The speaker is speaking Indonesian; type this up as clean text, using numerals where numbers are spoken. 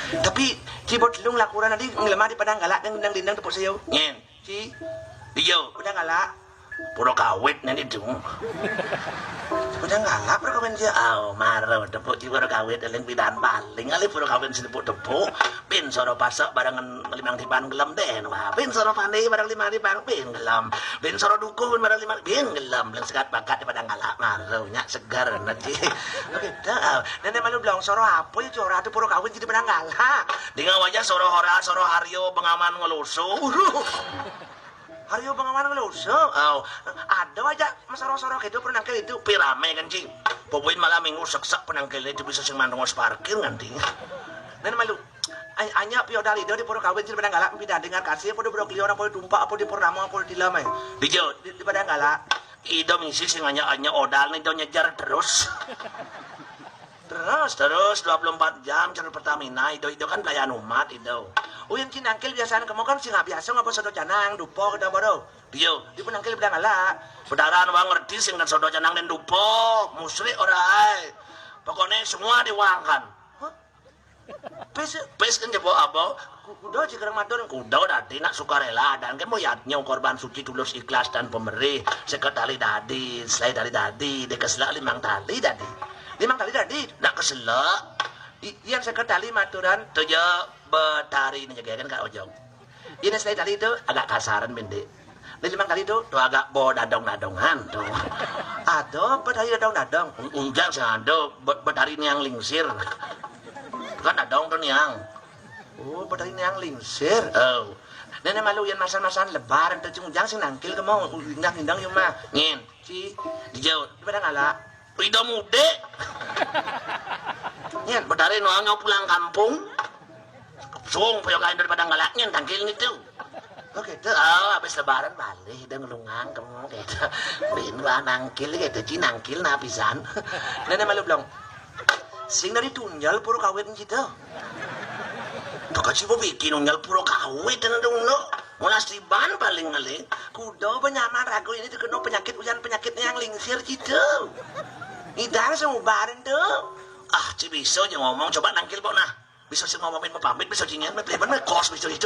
Tapi cibot lung lakuran nanti ngelemah di padang galak yang dindang tepuk sayo. Ngen. Ci, Iyo. padang galak. Puro kawit nanti dong. Padang galak bro kamen dia. Oh, maro tepuk ci puro kawit eling pidan paling ali puro kawit sinepuk-tepuk. Pin soro pasak barengan limang tipan gelam deh. Wah, pin soro pandi bareng lima tipan pin gelam. Pin soro dukun bareng lima pin gelam. Leng sekat bakat di padang galak maro nyak segar nanti. Oke, dah. Nenek malu bilang soro apa ya cora tu puro kawin jadi padang galak. Dengan wajah soro hora soro haryo pengaman ngelusu. Haryo pengawan ngelusu. Oh, Ada aja masoro-soro itu penangkel itu. pirame kan cing. Pokoknya malam minggu seksak penangkel itu bisa sing mandong parkir nanti. Nenek malu. Anya pio dari di puro kawin jadi padang galak pindah dengar kasih apa di puro klior apa di tumpak apa di purnama apa di lamai. Dijo, Di padang galak. ido misi sing anya odal nih do nyejar terus. Terus 24 jam jalur Pertamina itu kan pelayan umat itu. Oh yang cinangkil biasanya kamu kan sih nggak biasa ngapa sodo canang dupo kita bodoh. Diyo, Di penangkil padang galak. pedaran bang ngerti sing kan sodo canang dan dupo, musri orai. Pokoknya semua diwangkan. Pes Pes kan jebo apa? kuda jika Ramadan. Kuda udah nak sukarela dan kan moyatnya korban suci tulus ikhlas dan pemerih. Seket tali dadi, selai tali dadi, dekeselak limang tali dadi. Limang kali tadi. Nak keselak. Yang sekretari maturan. Tujuh betari ini jaga kan Kak Ojong. Ini saya tadi itu. Agak kasaran bende. Di limang kali itu. Tuh agak bawa dadong-dadongan tuh. Ada petari dadong-dadong. Unjang sih ada betari ini yang lingsir. Kan dadong tuh yang. Oh petari ini yang lingsir. Oh, Nenek malu yang masan-masan lebaran. Tercungjang sih nangkil ke mau. Indang-indang yung mah. ngin. Si. Dijauh. Di padang galak. Rido mude. Ngin, betari noangnya pulang kampung. Sung, puyok kain daripada ngalaknya tangkil itu. Oh gitu. Oh, habis lebaran balik dan ngelungang kamu gitu. Binwa nangkil gitu, cinangkil napisan. Nenek malu bilang. Sing dari tunjal puro kawin gitu. Tuh kan sih bikin nunggal puro kawit dan dong lo. Mulas riban paling ngali. Kudo penyaman ragu ini terkena penyakit ujian penyakitnya yang lingsir gitu. Idang semua bareng tuh. Ah, ci bisa aja ngomong coba nangkil kok nah. Bisa sih ngomongin mau pamit, bisa cinyan, bener kos bisa itu.